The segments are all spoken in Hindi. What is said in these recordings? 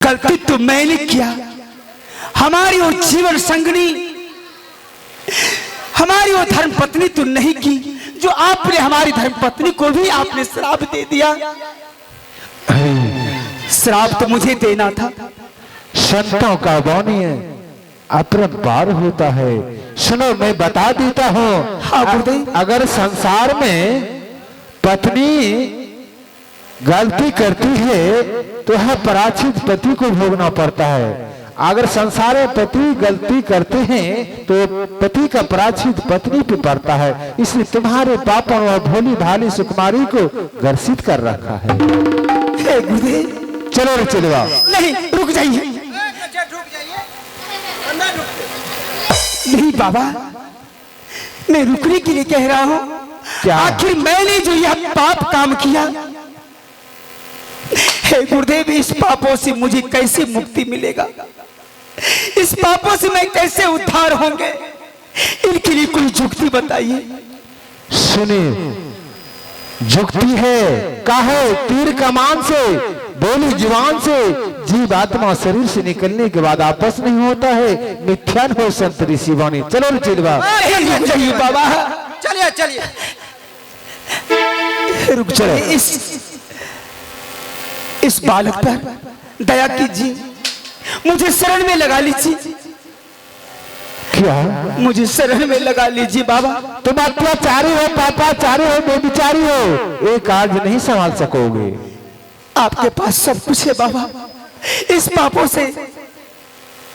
गलती तो मैंने किया। हमारी वो जीवन संगनी, हमारी वो धर्म पत्नी तो नहीं की जो आपने हमारी धर्म पत्नी को भी आपने श्राप दे दिया। श्राप तो मुझे देना था। संतों का वाणी अपरंपार होता है। सुनो, मैं बता देता हूँ। हाँ गुरुदेव। अगर संसार में पत्नी गलती करती है तो वह पराचित पति को भोगना पड़ता है। अगर संसार में पति गलती करते हैं तो पति का पराचित पत्नी पे पड़ता है। इसलिए तुम्हारे पापा और भोली भाली सुकुमारी को ग्रसित कर रखा है। गुरुदेव चलो रे चलवा। नहीं, रुक जाइए। नहीं बाबा, मैं रुकने के लिए कह रहा हूँ। क्या? आखिर मैंने जो यह पाप काम किया, हे गुरुदेव, इस पापों से मुझे कैसे मुक्ति मिलेगा? इस पापों से मैं कैसे उद्धार होंगे? इनके लिए कोई जुक्ति बताइए। सुनिए, जुक्ति है। काहे? तीर कमान से, बोली जुबान से जीव आत्मा शरीर से निकलने के बाद आपस नहीं होता है। मिथ्यान हो संत ऋषि वाणी। चलो रे चिलवा। रुक जाइए बाबा, चलिए चलिए, रुक चलो। इस बालक पर दया कीजिए, मुझे शरण में लगा लीजिए। क्या? मुझे शरण में लगा लीजिए बाबा। तुम अत्याचारी हो, पापाचारी हो, बेविचारी हो, एक आज नहीं संभाल सकोगे। आपके पास सब कुछ है बाबा। इस पापों से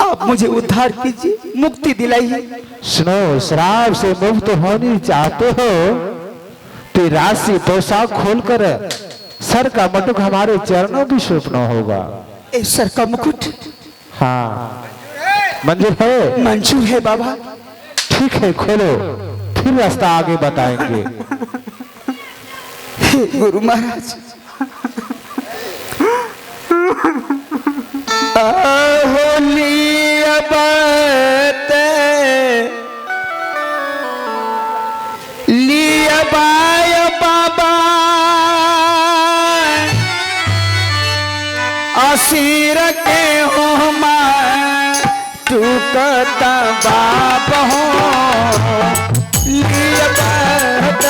आप मुझे उद्धार कीजिए, मुक्ति दिलाइए। सुनो, श्राप से मुक्त होनी चाहते हो तो राशि पोशाक खोलकर सर का मुकुट हमारे चरणों की सौंपना होगा। इस सर का मुकुट? हाँ, मंजूर है? मंजूर है बाबा। ठीक है, खोलो, फिर रास्ता आगे बताएंगे। हे गुरु महाराज, होली बात लिया बाय बाबा, असीर के हो मैं टूकता बाप हो लिया बात।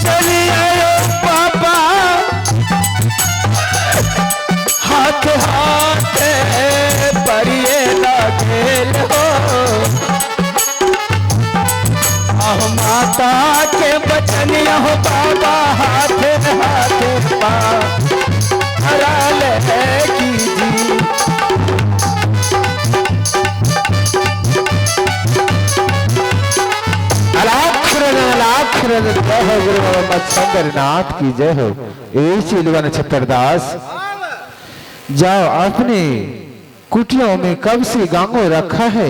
चलिए पापा, हाथ हाथ परिए खेल हो। माता के बचन हो बाबा, हाथ हाथ हराल है कीजिए। जय हो गुरु बाबा मत्स्यंद्रनाथ की जय हो। चिलवा नक्षत्रदास, जाओ, अपने कुटियों में कब से गांगो रखा है।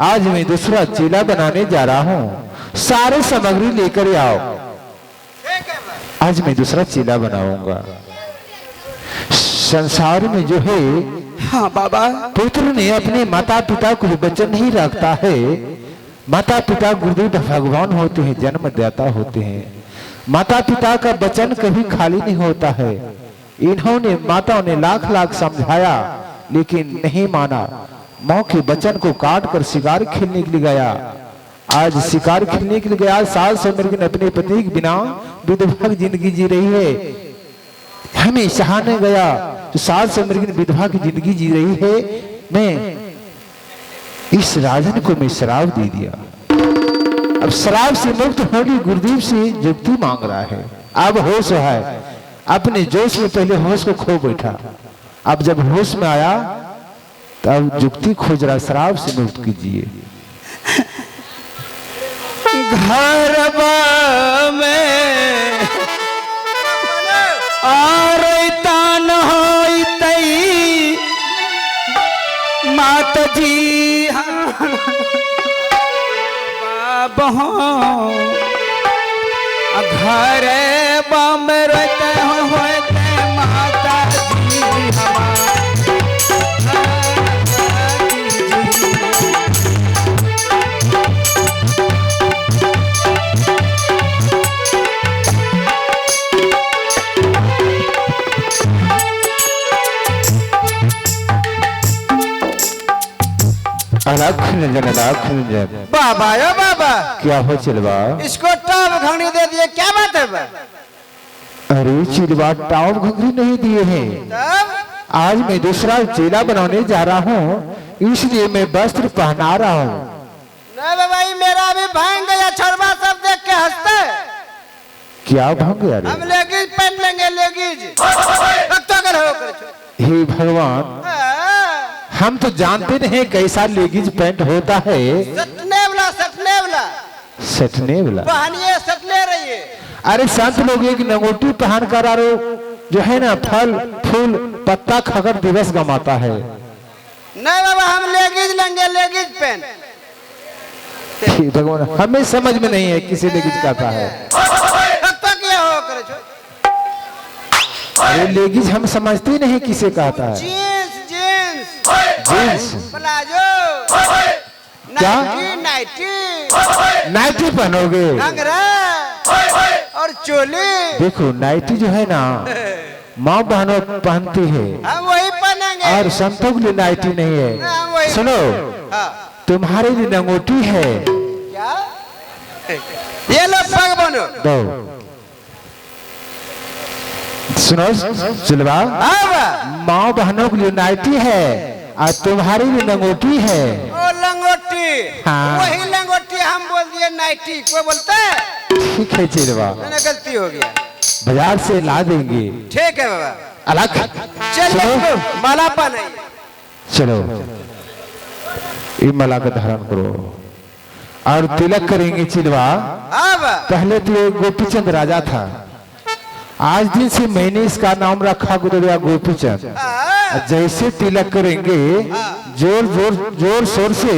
आज मैं दूसरा चीला बनाने जा रहा हूँ, सारे सामग्री लेकर आओ। आज मैं दूसरा चीला बनाऊंगा। संसार में जो है, हाँ बाबा, पुत्र ने अपने माता पिता को वचन नहीं रखता है। माता पिता गुरुदेव भगवान होते हैं, जन्मदाता होते हैं। माता पिता का वचन कभी खाली नहीं होता है। इन्होंने माताओं ने लाख लाख समझाया लेकिन नहीं माना। माँ के वचन को काट कर शिकार खेलने के लिए गया। आज शिकार खेलने के लिए गया, साल से मेरे अपने पति के बिना विधवा की जिंदगी जी रही है, हमें सहाने गया तो 7 से मृग विधवा की जिंदगी जी रही है। मैं इस राजन को मैं शराब दे दिया, अब शराब से मुक्त होने गुरुदेव से जुक्ति मांग रहा है। अब होश है, अपने जोश में पहले होश को खो बैठा, अब जब होश में आया तब जुक्ति खोज रहा, शराब से मुक्त कीजिए। घर में तान होई मात जी बाबा घर बम रहते होते माता जी अलख निरंजन बाबा यो बाबा, क्या हो चिलवा? इसको टाप घंगड़ी दे दिए, क्या बात है बा? अरे चिलवा टाउन घंगरी नहीं दिए हैं, तब आज मैं दूसरा चेला बनाने जा रहा हूँ, इसलिए मैं वस्त्र पहना रहा हूँ। नहीं बाबा, ये मेरा भी भांग गया, छोरबा सब देख के हंसते। क्या भांग गया रे? हम लेगीज पहन लेंगे, लेगीज तो कर हो कर। हे भगवान, हम तो जानते नहीं कैसा लेगीज पैंट होता है। सटने वाला, सटने वाला सटने वाला पहनिए, सटने रहिए। अरे संत लोग एक नंगोटी पहन कर आरो जो है ना फल फूल पत्ता खाकर दिवस गमाता है। नहीं बाबा, हम लेगीज लेंगे, लेगीज पहन। हे भगवान, हमें समझ में नहीं है किसी लेगीज कहता है। तो क्या हो कर। अरे लेगीज हम समझते नहीं किसे कहता है। जींस, जींस, जींस, प्लाजो, क्या? नाइटी, नाइटी, नाइटी पहनोगे? घंघरा और चोली। देखो नाइटी जो है ना माँ बहनों पहनती है, हम वही पहनेंगे। और संतों के लिए नाइटी नहीं हम है। वही। सुनो, हाँ। तुम्हारे लिए लंगोटी है, क्या? ये लो पग बनो। दो। सुनो चिलवा, माँ बहनों के लिए नाइटी है और तुम्हारी भी लंगोटी है। ओ लंगोटी, हाँ। वही लंगोटी, हम बोल दिए नाइटी, कोई बोलता है? ठीक है चिलवा, मैंने गलती हो गया। बाजार से ला देंगे। ठीक है बाबा, अलग चलो माला पहनाइए। चलो ये माला का धारण करो और तिलक करेंगे चिलवा। अब पहले तो ये गोपीचंद राजा था, आज दिन से मैंने इसका नाम रखा गुरुदेव गोपीचंद। जैसे तिलक करेंगे जोर जोर जोर शोर से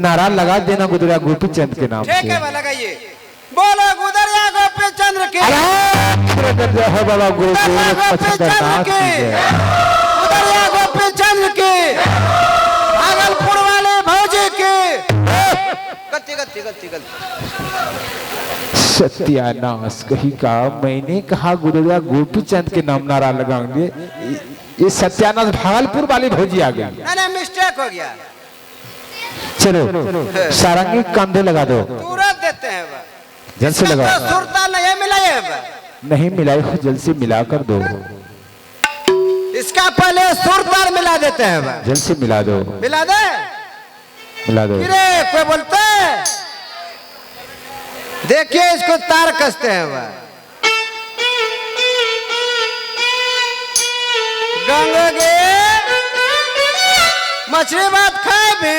नारा लगा देना गुरुदेव गोपीचंद के नाम ठीक से। है, लगाइए। बोलो गुदरिया गोपीचंद्र की, है बाबा गुदरिया गोपीचंद्र की, भागलपुर वाले भौजी की। गलती गलती गलती गलती। सत्यानाश कही का, मैंने कहा गुरुदेव गोपीचंद के नाम नारा लगाएंगे, ये सत्यानाश भागलपुर वाली भौजी आ गई। नहीं, मिस्टेक हो गया। चलो सारंगी कंधे लगा दो, तुरंत देते हैं बा। जल्द से लगा। तो सुरता नहीं मिलाई है बा। नहीं मिलाई हो, जल्द से मिला कर दो। इसका पहले सुर तार मिला देते हैं बा। जल्द से मिला दो, मिला दे। मिला दो। गिरे कोई बोलते है? देखिए इसको तार कसते हैं बा। गंगा गे मछली भात खाए भी।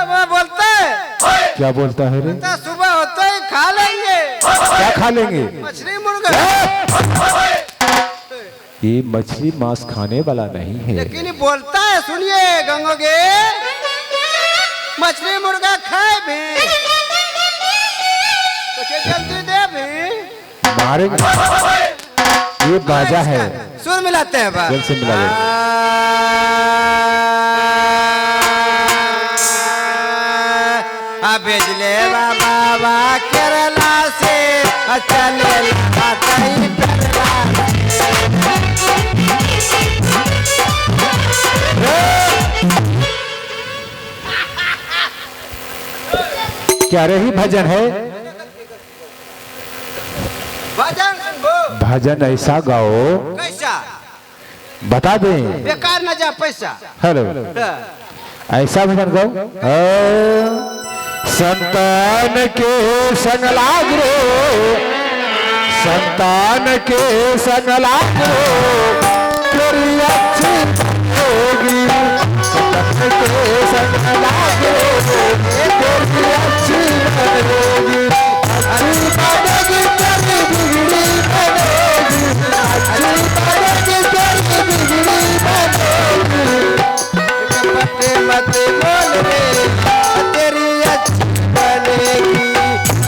वो बोलते है, क्या बोलता है रे? तो सुबह होते ही खा लेंगे। क्या खा लेंगे? मछली मुर्गा। ये मछली मांस खाने वाला नहीं है। लेकिन ये बोलता है, सुनिए गंगोगे, मछली मुर्गा खाए भी, कुछ जल्दी दे भी। मारेंगे, ये बाजा है। सुर मिलाते हैं बा। जल्द से मिला दो। भेजले बाबा केरला से चले क्या रही भजन है? भजन सुनबो। भजन ऐसा गाओ, कैसा? बता दें। बेकार न जा पैसा। हेलो, ऐसा भजन गाओ। संतान के संग लाग रो, संतान के संग लाग रो, तेरी अच्छी होगी। संतान के संग लाग रो, तेरी अच्छी बनेगी। अच्छी बनेगी तेरी बिगड़ी बनेगी। अच्छी बनेगी तेरी बिगड़ी बनेगी। मते मते बोल रे तेरी अच्छी बनेगी।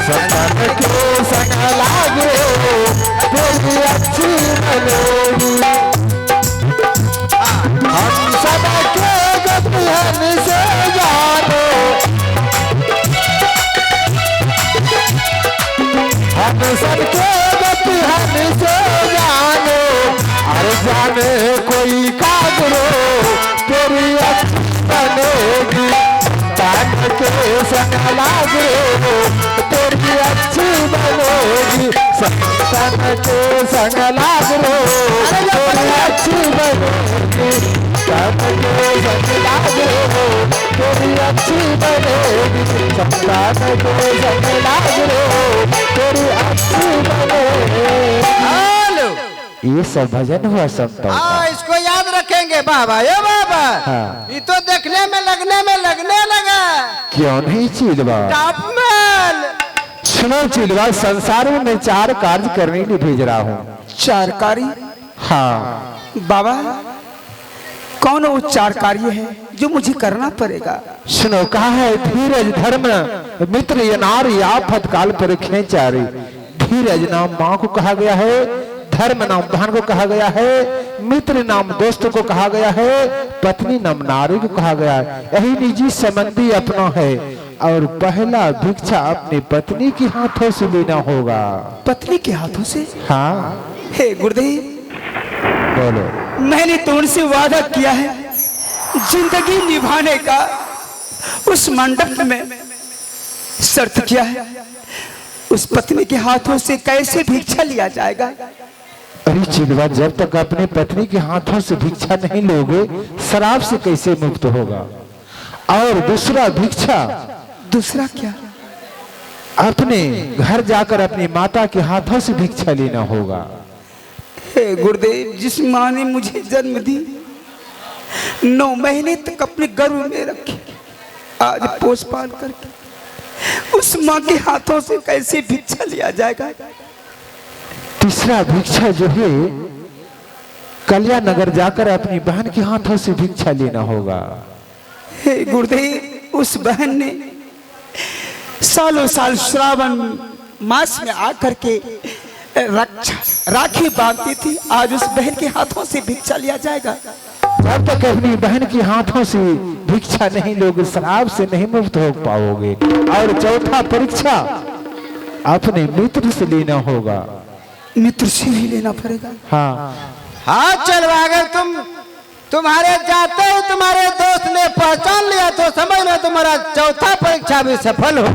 संतान के संग लाग रो, तेरी अच्छी बनेगी। हम सबके गपन से जानो, हम सबके गपन से जानो। अरे जाने कोई कागरो, तेरी अच्छी बनेगी। संतान के संग लाग रो, तेरी अच्छी बनेगी। संतान के संग लाग रो, तेरी अच्छी बनेगी। संतान के संग लाग रो, तेरी अच्छी बनेगी। संतान के संग लाग रो, तेरी अच्छी बनेगी। हेलो, ये सब भजन हुआ संतों का। इसको याद रखेंगे बाबा। ये बाबा हाँ। ये तो देखने में लगने लगा क्यों नहीं चिलवा? Top man. सुनो चिलवा, संसार में मैं 4 कार्य करने के लिए भेज रहा हूँ। 4 कार्य? हाँ बाबा, कौन वो 4 कार्य है जो मुझे करना पड़ेगा? सुनो, कहा है धीरज धर्म मित्र ये नारी आफत काल पर खेचारी। धीरज नाम माँ को कहा गया है, धर्म नाम बहन को कहा गया है, मित्र नाम दोस्त को कहा गया है, पत्नी नाम नारी को कहा गया है। यही निजी संबंधी अपना है। और पहला भिक्षा अपनी पत्नी के हाथों से लेना होगा। पत्नी के हाथों से? हाँ हे गुरुदेव, बोलो। मैंने तो उनसे वादा किया है जिंदगी निभाने का। उस मंडप में शर्त किया है, उस पत्नी के हाथों से कैसे भिक्षा लिया जाएगा? अरे चिलवा, जब तक अपने पत्नी के हाथों से भिक्षा नहीं लोगे, शराब से कैसे मुक्त होगा? और दूसरा भिक्षा, दूसरा क्या? अपने घर जाकर अपनी माता के हाथों से भिक्षा लेना होगा। हे गुरुदेव, जिस माँ ने मुझे जन्म दी, 9 महीने तक अपने गर्भ में रखी, आज पोष पाल करके उस माँ के हाथों से कैसे भिक्षा लिया जाएगा? तीसरा भिक्षा जो है, कल्याण नगर जाकर अपनी बहन के हाथों से भिक्षा लेना होगा। हे गुरुदेव, उस बहन ने सालों साल श्रावण मास में आकर के राखी बांधती थी, आज उस बहन के हाथों से भिक्षा लिया जाएगा? जब तक अपनी बहन के हाथों से भिक्षा नहीं लोगे, शराब से नहीं मुक्त हो पाओगे। और चौथा परीक्षा अपने मित्र से लेना होगा। मित्र से ही लेना पड़ेगा? हाँ चलवा, अगर तुम्हारे जाते ही तुम्हारे दोस्त ने पहचान लिया तो समझ लो तुम्हारा चौथा परीक्षा भी सफल हो।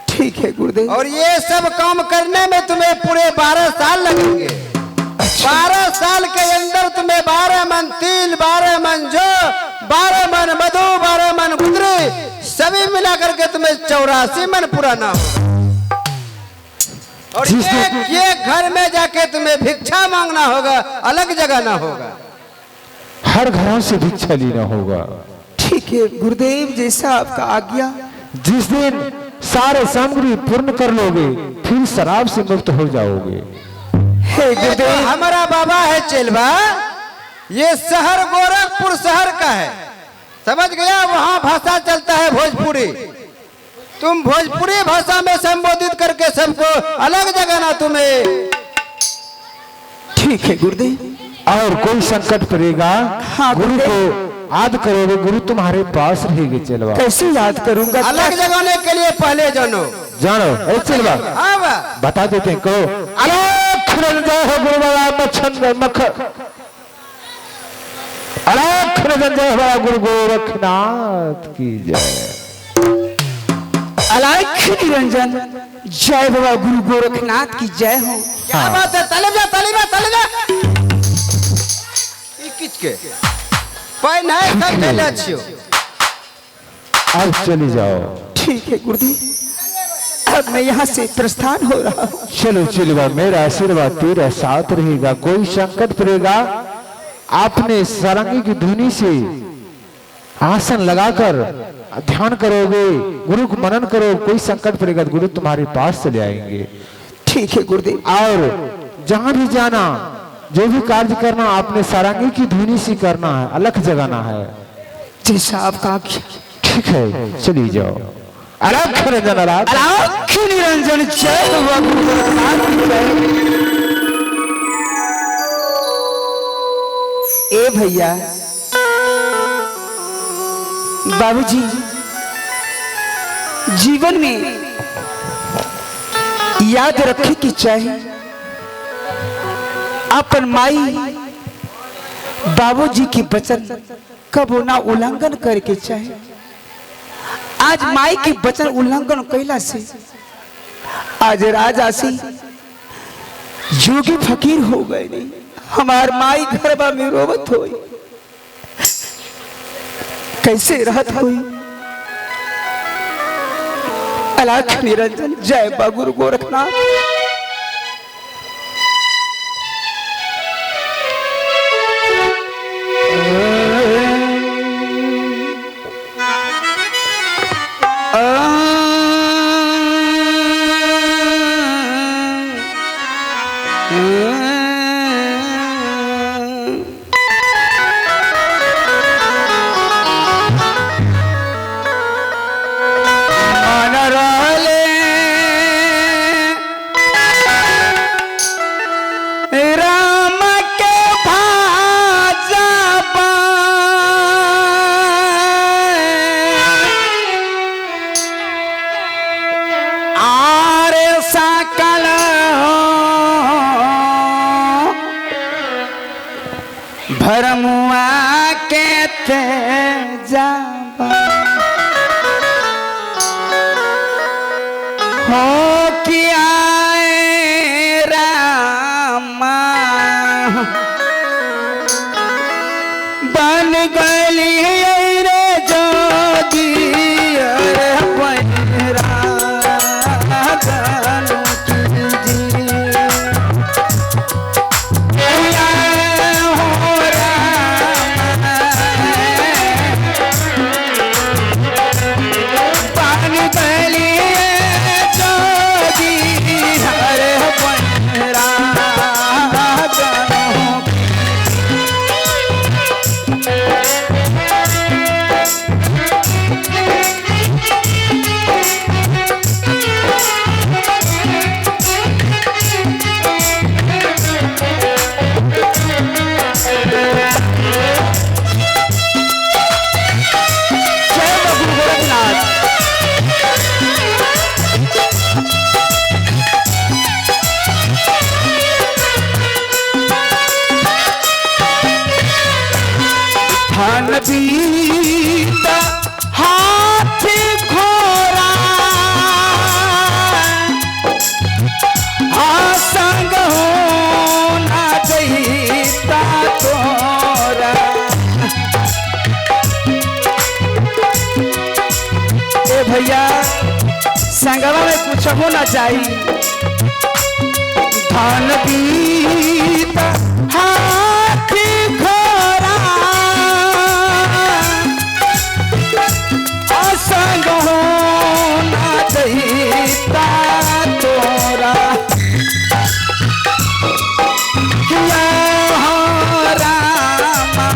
ठीक है गुरुदेव। और ये सब काम करने में तुम्हें पूरे 12 साल लगेंगे। 12 साल के अंदर तुम्हें 12 मन तिल, 12 मन जौ, 12 मन मधु, 12 मन गुदरी, सभी मिला करके तुम्हें 84 मन पूरा ना हो। और ये घर में जाके तुम्हें भिक्षा मांगना होगा, अलग जगह ना होगा। हर घरों से भिक्षा लेना होगा। ठीक है गुरुदेव, जैसा आपका आज्ञा। जिस दिन सारे सामग्री पूर्ण कर लोगे, फिर शराब से मुक्त हो जाओगे। हे गुरुदेव, हमारा बाबा है चेलवा, ये शहर गोरखपुर शहर का है, समझ गया? वहाँ भाषा चलता है भोजपुरी। तुम भोजपुरी भाषा में संबोधित करके सबको अलग जगह ना तुम्हें। ठीक है गुरुदेव। और कोई संकट पड़ेगा, हाँ, गुरु को याद करोगे, गुरु तुम्हारे पास रहेगी। चलवा, कैसे याद करूंगा? अलग जगाने के लिए पहले जानो। चलवा हाँ बता देते हैं। कहो अलख रंजय हो गुरु बाबा मच्छर मख, अलख रंजय हो गुरु गोरखनाथ की जय। अलख निरंजन जय बाबा गुरु गोरखनाथ की जय हो। क्या बात है, तले जा तले जा तले जा। किच के पाइन है सब ले ले छियो। अब चली जाओ। ठीक है गुरुदेव, अब मैं यहाँ से प्रस्थान हो रहा हूँ। चलो चलो बाबा, मेरा आशीर्वाद तेरा साथ रहेगा। कोई संकट पड़ेगा, आपने सारंगी की धुनी से आसन लगाकर ध्यान करोगे, गुरु को मनन करो, कोई संकट पड़ेगा तो गुरु तुम्हारे पास चले आएंगे। ठीक है गुरुदेव। और जहां भी जाना, जो भी कार्य करना, आपने सारंगी की धुनी से करना है, अलख जगाना है। जैसा आपका आज्ञा। ठीक है, चली जाओ। अलख निरंजन अलख निरंजन जय बाबा गुरु गोरखनाथ की जय। ए भैया बाबूजी, जीवन में याद रखे कि चाहे अपन माई बाबूजी की वचन कबो ना उल्लंघन करके चाहे। आज माई की वचन उल्लंघन कैला से आज राजासी जोगी फकीर हो गए। नहीं हमार माई घरबा में रोवत होई, कैसे रहत हुई। अलख निरंजन जय बाबा गुरु गोरखनाथ। भरमुआ कहते जाबा हो किया रामा बन गली रे जोगी रे पैरा जानू तुझी बीता हाथी घोड़ा संग होना जईता तोरा। ए भैया संगवा में कुछ होना चाहिए। धान बीता हाथी घोड़ा संग होना जईता तोरा। किया हो रामा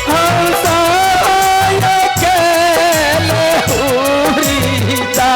हम सोय अकेले हुरीता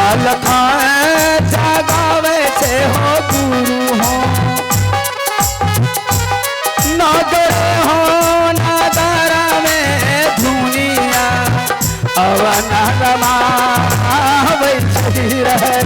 अलखा जगावे से हो गुरु हो नगर हो नगर में दुनिया अवन रमावे रहे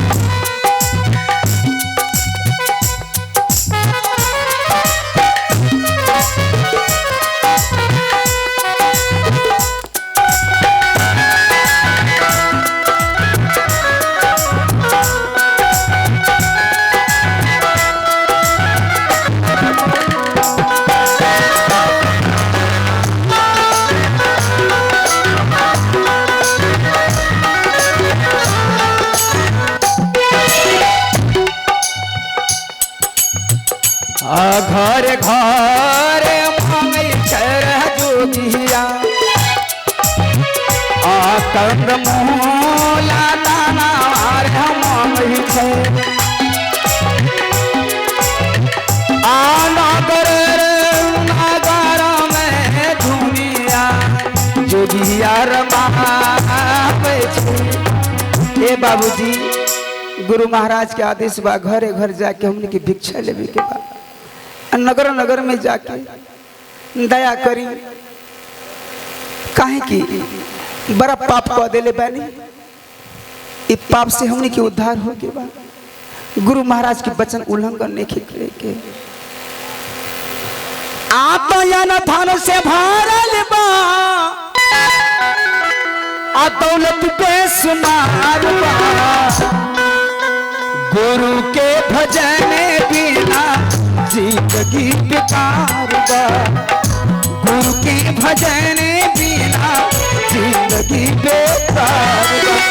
घर घर मांगई कर जोगिया कंद मोला दाना मांगई छे नगर नगर में दुनिया जोगिया रमावे छे। ए बाबूजी गुरु महाराज के आदेश बा घरे घर जाके हमने की भिक्षा लेवे के बा नगर नगर में जाके दया करी काहे की बड़ा पाप को देले बानी इस पाप से हमने की उद्धार हो के बा गुरु महाराज के वचन उल्लंघन नहीं करे के आत्मयन धन से भरल बा आ दौलत बेशुमार बा गुरु के भजन बिना जिंदगी बेकार बा गुरु के भजन बिना जिंदगी बेकार बा।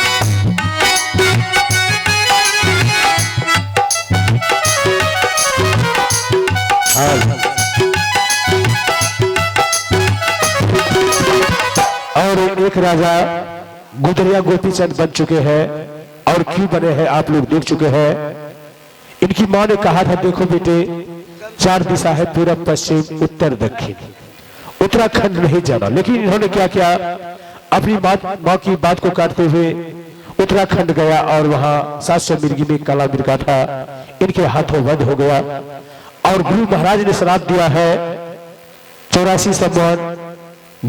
और एक राजा गुदरिया गोपीचंद बन चुके हैं और क्यों बने हैं आप लोग देख चुके हैं। इनकी मां ने कहा था देखो बेटे 4 दिशा है पूरब पश्चिम उत्तर दक्षिण उत्तराखंड नहीं जाना लेकिन इन्होंने क्या किया अपनी मां की बात को काटते हुए उत्तराखंड गया और वहां 700 मिर्गी में काला मिर्गा था इनके हाथों वध हो गया और गुरु महाराज ने श्राप दिया है 84 सम्मान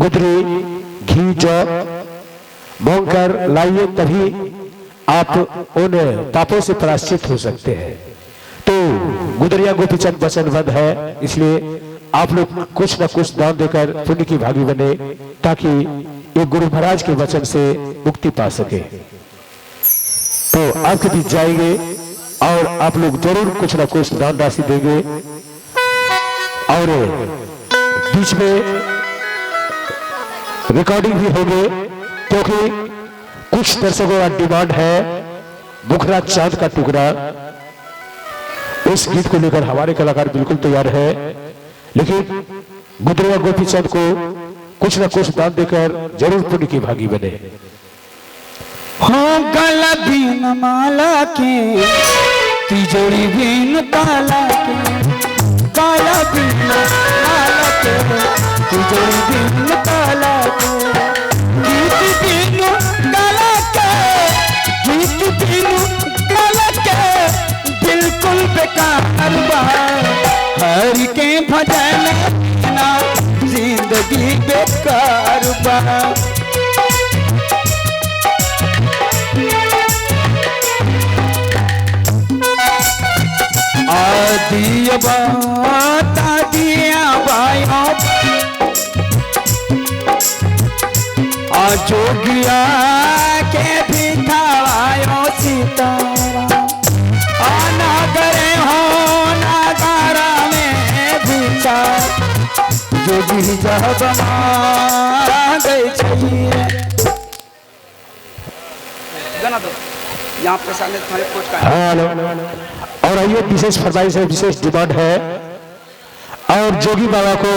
गुदरी घी जौ मोंकर लाइए तभी आप उन पापों से प्रायश्चित हो सकते हैं। तो गुदरिया गोपीचंद वचनबद्ध है इसलिए आप लोग कुछ न कुछ दान देकर पुण्य की भागी बने ताकि ये गुरु महाराज के वचन से मुक्ति पा सके। तो आपके बीच जाएंगे और आप लोग जरूर कुछ न कुछ दान राशि देंगे और बीच में रिकॉर्डिंग भी होगी क्योंकि कुछ दर्शकों का डिमांड है बुखरा चांद का टुकड़ा उस गीत को लेकर हमारे कलाकार बिल्कुल तैयार है लेकिन गुदरिया गोपीचंद को कुछ न कुछ दान देकर जरूर पुण्य की भागी बने। हो गला बीन माला के तिजोरी बीन ताला के काला बीन माला के तिजोरी बीन ताला के गीत बीन काला के गीत बीन काला के बिल्कुल बेकार बा हरि के भजन ना जिंदगी बेकार बा। आदिया बात आदिया बाया जोगिया के भी थायो सीतारा नागरे हो नागारा में भीचा जोगी जब गई चाहिए गाना दो यहाँ प्रसाद तुम्हारे कोच का हेलो और ये विशेष फरमाइश है विशेष डिमांड है और जोगी बाबा को